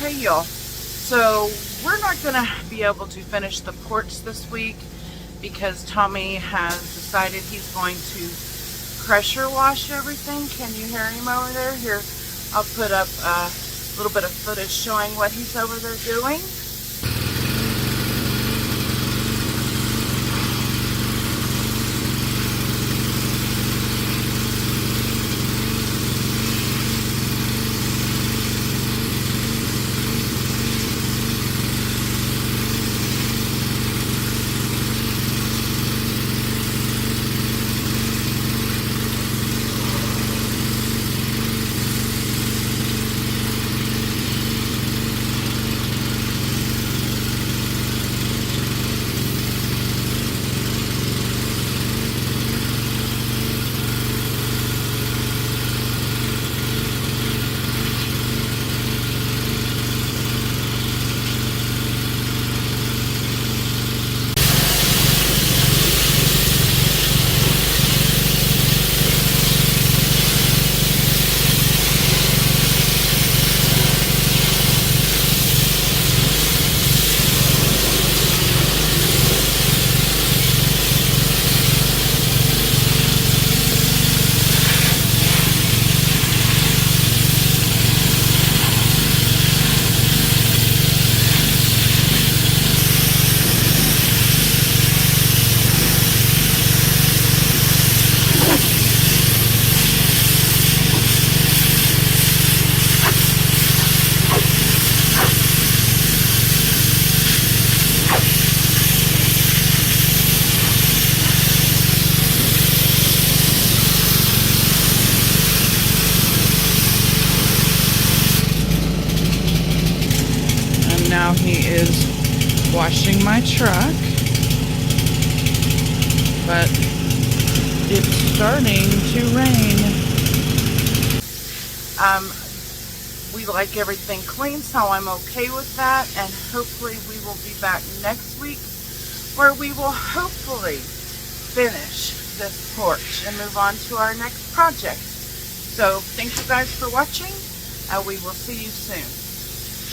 Okay, y'all. So we're not going to be able to finish the porch this week because Tommy has decided he's going to pressure wash everything. Can you hear him over there? Here, I'll put up a little bit of footage showing what he's over there doing. Now he is washing my truck, but it's starting to rain. We like everything clean, so I'm okay with that, and hopefully we will be back next week where we will hopefully finish this porch and move on to our next project. So thank you guys for watching, and we will see you soon.